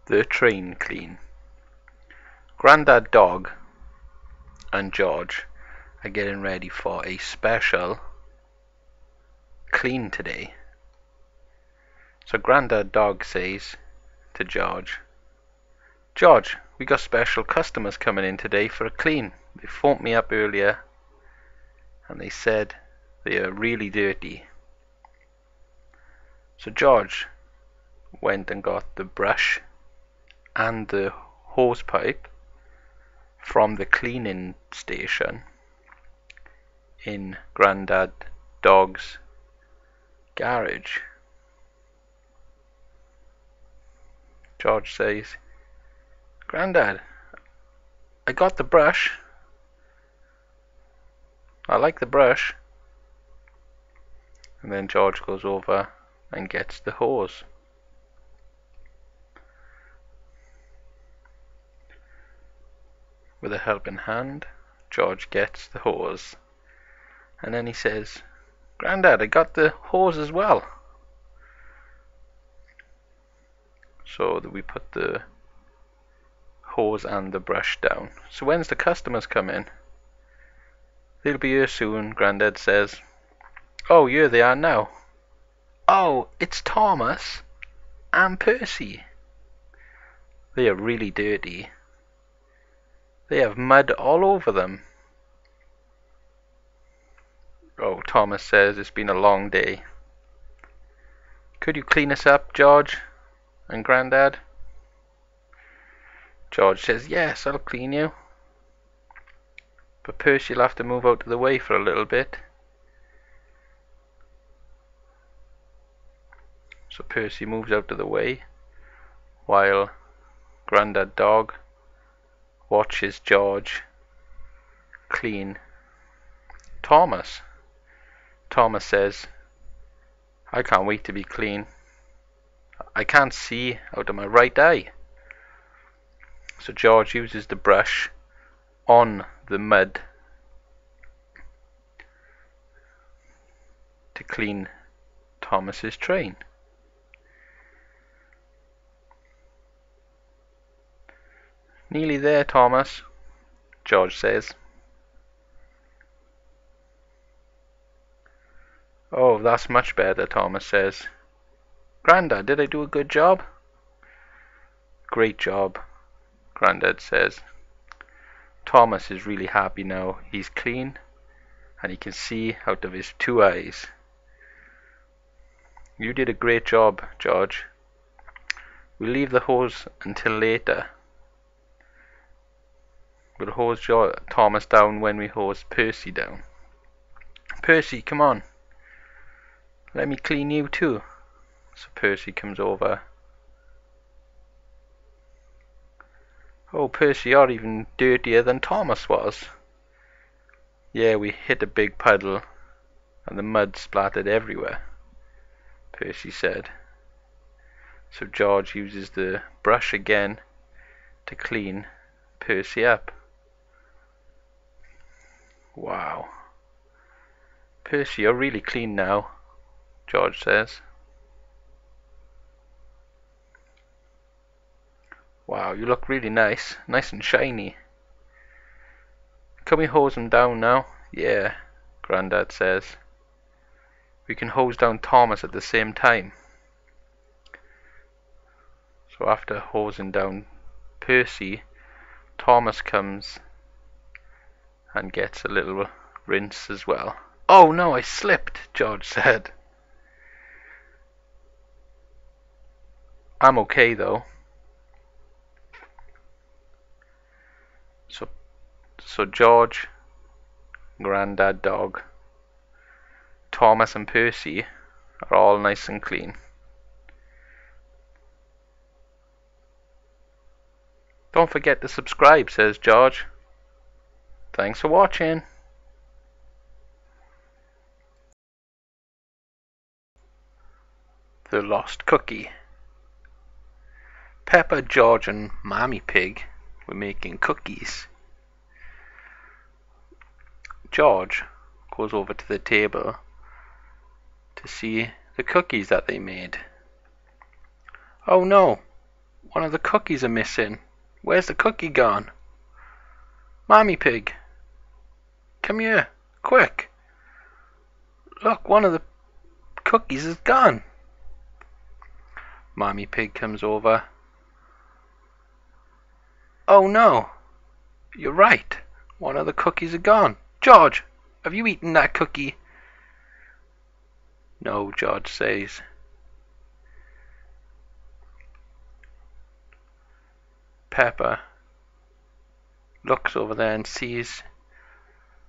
the train clean. Grandad Dog and George are getting ready for a special clean today. So Grandad Dog says to George, "George, we got special customers coming in today for a clean. They phoned me up earlier and they said they are really dirty." So George went and got the brush and the hose pipe from the cleaning station in Grandad Dog's garage. George says, "Grandad, I got the brush. I like the brush." And then George goes over and gets the hose. With a helping hand, George gets the hose. And then he says, "Grandad, I got the hose as well." So that we put the hose and the brush down. "So when's the customers come in?" "They'll be here soon," Grandad says. "Oh, here they are now." "Oh, it's Thomas and Percy. They are really dirty. They have mud all over them." "Oh," Thomas says, "it's been a long day. Could you clean us up, George and Grandad?" George says, "Yes, I'll clean you. But Percy will have to move out of the way for a little bit." So Percy moves out of the way while Grandad Dog watches George clean Thomas. Thomas says, "I can't wait to be clean. I can't see out of my right eye." So George uses the brush on the mud to clean Thomas's train. "Nearly there, Thomas," George says. "Oh, that's much better," Thomas says. "Grandad, did I do a good job?" "Great job," Grandad says. Thomas is really happy now. He's clean and he can see out of his two eyes. "You did a great job, George. We'll leave the hose until later. We'll hose Thomas down when we hose Percy down. Percy, come on. Let me clean you too." So Percy comes over. "Oh, Percy, you're even dirtier than Thomas was." "Yeah, we hit a big puddle and the mud splattered everywhere," Percy said. So George uses the brush again to clean Percy up. "Wow. Percy, you're really clean now," George says. "Wow, you look really nice and shiny. Can we hose him down now?" "Yeah," Grandad says. "We can hose down Thomas at the same time." So after hosing down Percy, Thomas comes and gets a little rinse as well. "Oh no, I slipped," George said. "I'm okay though." So George, Grandad Dog, Thomas and Percy are all nice and clean. "Don't forget to subscribe," says George. Thanks for watching. The Lost Cookie. Peppa, George and Mommy Pig were making cookies. George goes over to the table to see the cookies that they made. "Oh no, One of the cookies are missing. Where's the cookie gone? Mommy Pig, come here, quick. Look, one of the cookies is gone. Mommy Pig comes over. Oh no, you're right. One of the cookies are gone. George, have you eaten that cookie? No, George says. Peppa looks over there and sees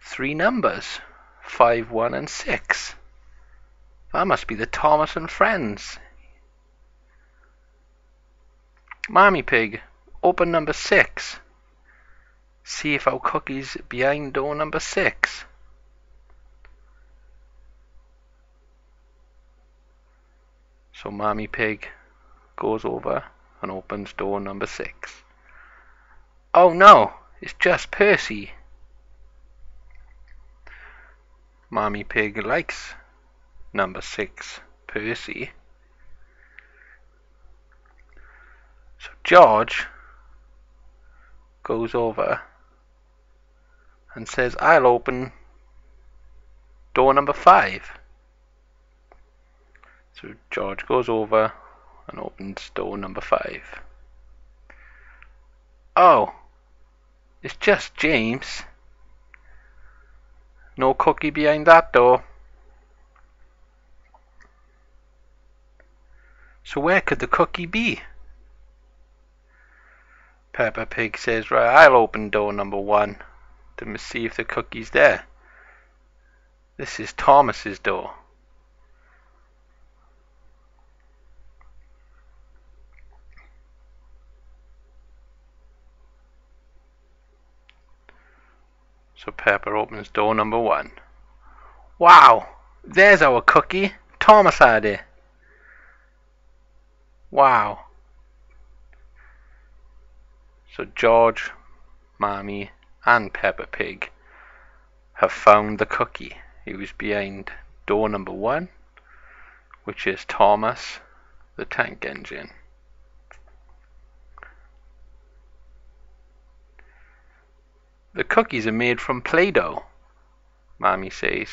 3 numbers, 5, 1 and 6. That must be the Thomas and friends. Mommy Pig, open number 6. See if our cookie's behind door number 6. So Mommy Pig goes over and opens door number 6. Oh no, it's just Percy. Mommy Pig likes number 6, Percy. So George goes over and says, I'll open door number 5. So George goes over and opens door number 5. Oh, it's just James. No cookie behind that door. So where could the cookie be? Peppa Pig says, right, I'll open door number 1 to see if the cookie's there. This is Thomas's door. So Peppa opens door number 1. Wow, there's our cookie. Thomas had it. Wow. So George, Mommy and Peppa Pig have found the cookie. He was behind door number 1, which is Thomas the tank engine. The cookies are made from Play-Doh, Mommy says.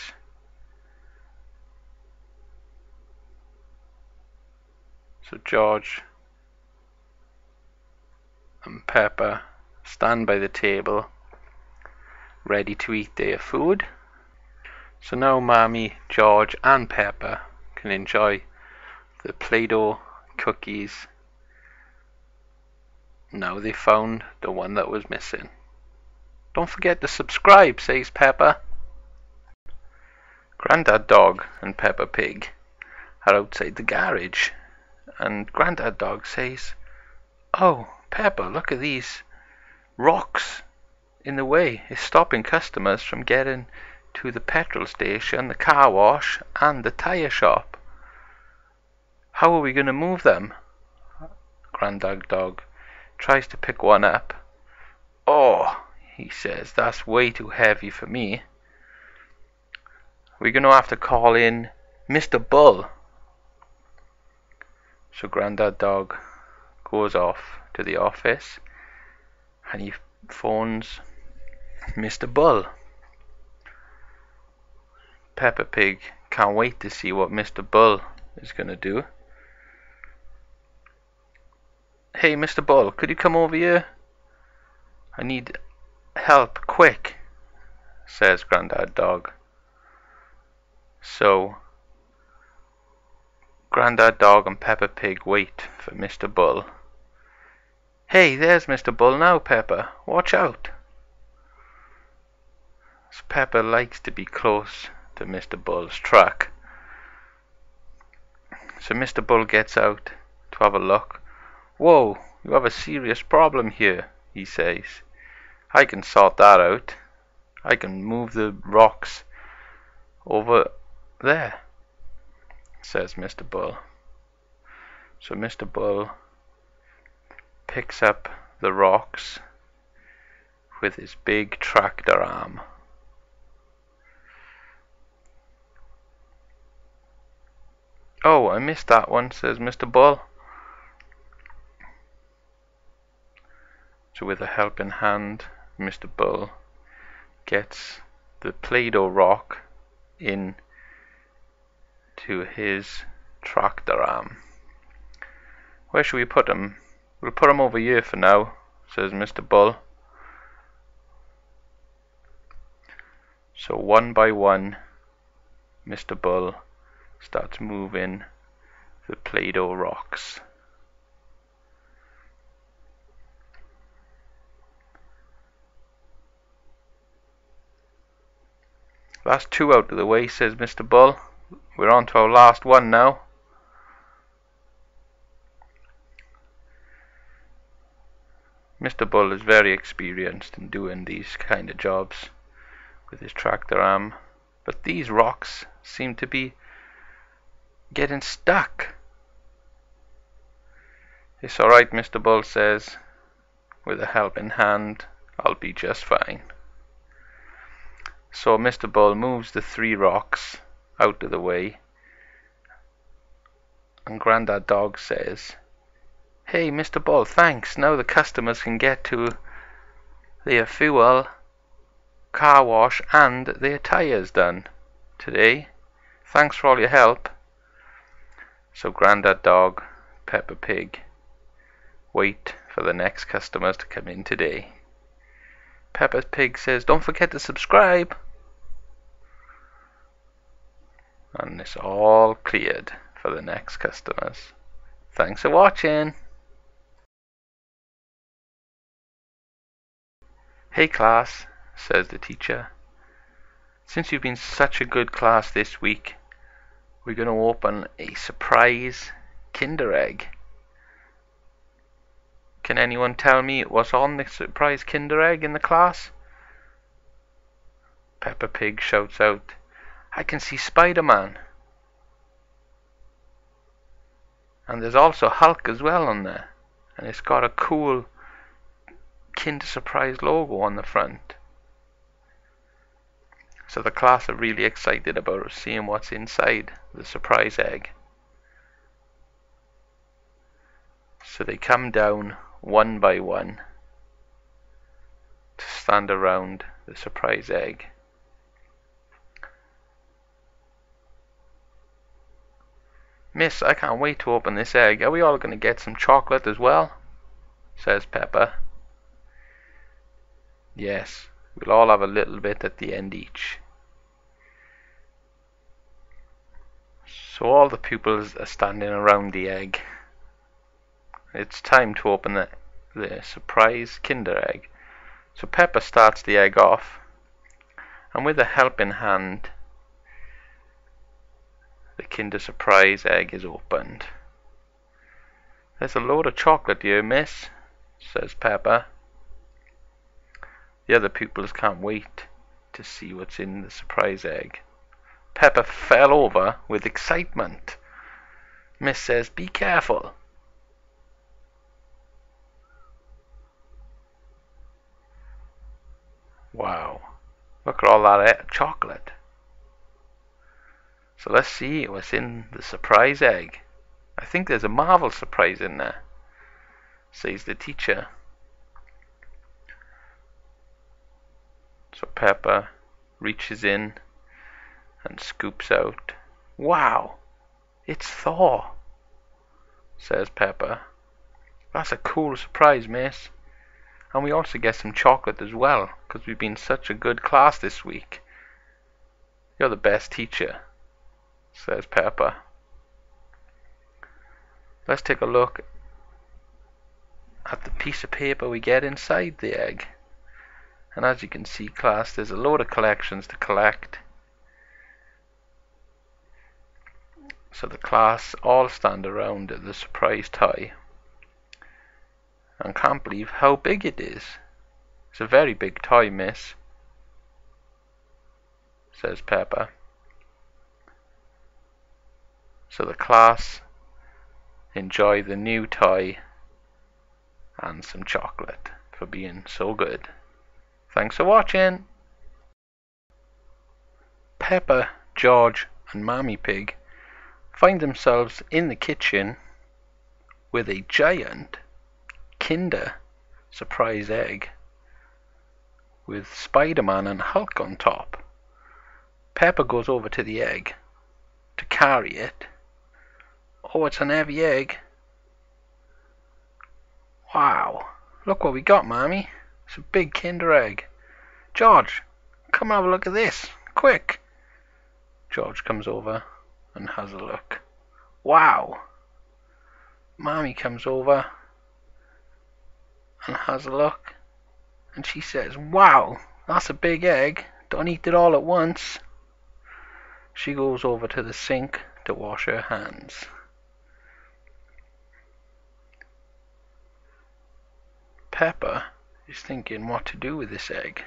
So George and Peppa stand by the table, ready to eat their food. So now Mommy, George and Peppa can enjoy the Play-Doh cookies. Now they found the one that was missing. Don't forget to subscribe, says Peppa. Grandad Dog and Peppa Pig are outside the garage, and Grandad Dog says, oh, Peppa, look at these rocks in the way. It's stopping customers from getting to the petrol station, the car wash and the tyre shop. How are we going to move them? Grandad Dog tries to pick one up. Oh, he says, that's way too heavy for me. We're going to have to call in Mr. Bull. So Grandad Dog goes off to the office and he phones Mr. Bull. Peppa Pig can't wait to see what Mr. Bull is going to do. Hey, Mr. Bull, could you come over here? I need help, quick, says Grandad Dog. So Grandad Dog and Peppa Pig wait for Mr. Bull. Hey, there's Mr. Bull now, Peppa. Watch out. So Peppa likes to be close to Mr. Bull's truck. So Mr. Bull gets out to have a look. Whoa, you have a serious problem here, he says. I can sort that out. I can move the rocks over there, says Mr. Bull. So Mr. Bull picks up the rocks with his big tractor arm. Oh, I missed that one, says Mr. Bull. So with a helping hand, Mr. Bull gets the Play-Doh rock in to his tractor arm. Where should we put him? We'll put him over here for now, says Mr. Bull. So one by one, Mr. Bull starts moving the Play-Doh rocks. That's 2 out of the way, says Mr. Bull. We're on to our last one now. Mr. Bull is very experienced in doing these kind of jobs with his tractor arm, but these rocks seem to be getting stuck. It's alright, Mr. Bull says. With a helping hand, I'll be just fine. So Mr. Bull moves the 3 rocks out of the way, and Grandad Dog says, "Hey, Mr. Bull, thanks. Now the customers can get to their fuel, car wash, and their tyres done today. Thanks for all your help." So Grandad Dog, Peppa Pig wait for the next customers to come in today. Peppa Pig says, "Don't forget to subscribe." And it's all cleared for the next customers. Thanks for watching. "Hey class," says the teacher. "Since you've been such a good class this week, we're going to open a surprise Kinder Egg. Can anyone tell me what's on the surprise Kinder Egg in the class?" Peppa Pig shouts out, "I can see Spider-Man. And there's also Hulk as well on there. And it's got a cool Kinder Surprise logo on the front." So the class are really excited about seeing what's inside the surprise egg. So they come down one by one to stand around the surprise egg. "Miss, I can't wait to open this egg. Are we all going to get some chocolate as well?" says Peppa. "Yes, we'll all have a little bit at the end each." So all the pupils are standing around the egg. It's time to open the surprise Kinder Egg. So Peppa starts the egg off, and with a helping hand, the Kinder Surprise egg is opened. "There's a load of chocolate here, miss," says Peppa. The other pupils can't wait to see what's in the surprise egg. Peppa fell over with excitement. Miss says, "Be careful." Wow, look at all that chocolate. So let's see what's in the surprise egg. "I think there's a Marvel surprise in there," says the teacher. So Peppa reaches in and scoops out. "Wow, it's Thor," says Peppa. "That's a cool surprise, miss. And we also get some chocolate as well, because we've been such a good class this week. You're the best teacher," says Peppa. Let's take a look at the piece of paper we get inside the egg. And as you can see, class, there's a load of collections to collect. So the class all stand around the surprise toy and can't believe how big it is. "It's a very big toy, miss," says Peppa. So the class enjoy the new toy and some chocolate for being so good. Thanks for watching. Peppa, George and Mammy Pig find themselves in the kitchen with a giant Kinder surprise egg with Spider-Man and Hulk on top. Peppa goes over to the egg to carry it. Oh, it's an heavy egg. Wow, look what we got, Mommy. It's a big Kinder egg. George, come have a look at this, quick. George comes over and has a look. Wow. Mommy comes over and has a look, and she says, wow, that's a big egg. Don't eat it all at once. She goes over to the sink to wash her hands. Peppa is thinking what to do with this egg.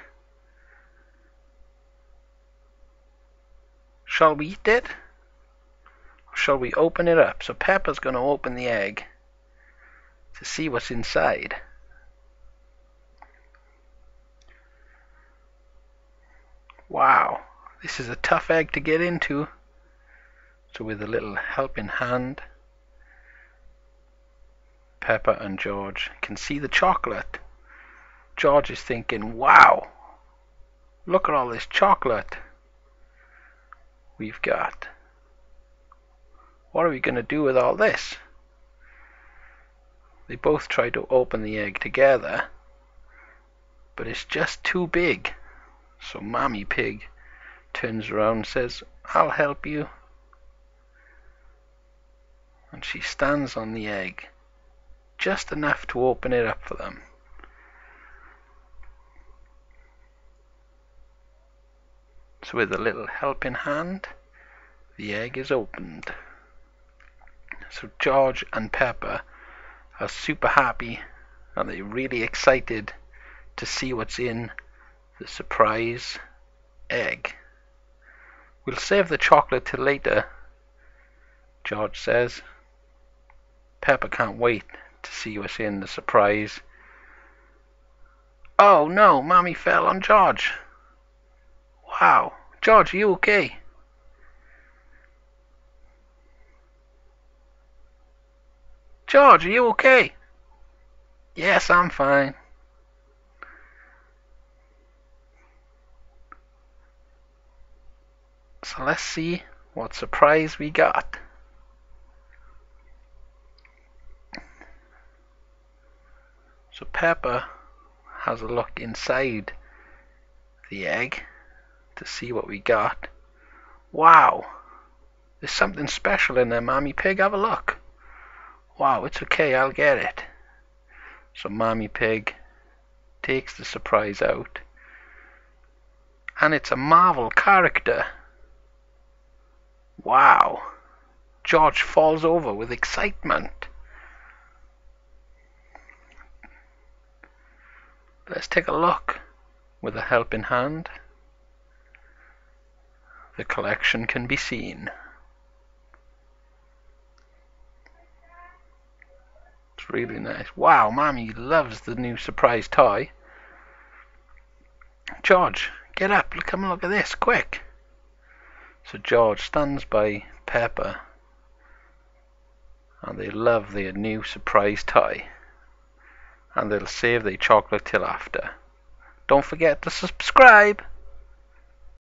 Shall we eat it? Or shall we open it up? So Peppa's going to open the egg to see what's inside. Wow, this is a tough egg to get into. So with a little helping hand, Peppa and George can see the chocolate. George is thinking, wow, look at all this chocolate we've got. What are we going to do with all this? They both try to open the egg together, but it's just too big. So Mommy Pig turns around and says, I'll help you. And she stands on the egg, just enough to open it up for them. So with a little helping hand, the egg is opened. So George and Peppa are super happy, and they're really excited to see what's in the surprise egg. We'll save the chocolate till later, George says. Peppa can't wait to see what's in the surprise. Oh no, Mommy fell on George. Wow, George, are you okay? George, are you okay? Yes, I'm fine. So let's see what surprise we got. So Peppa has a look inside the egg to see what we got. Wow, there's something special in there, Mommy Pig. Have a look. Wow, it's okay, I'll get it. So Mommy Pig takes the surprise out, and it's a Marvel character. Wow, George falls over with excitement. Let's take a look with a helping hand. The collection can be seen. It's really nice. Wow, Mommy loves the new surprise toy. George, get up, come and look at this, quick. So George stands by Peppa, and they love their new surprise toy, and they'll save their chocolate till after. Don't forget to subscribe.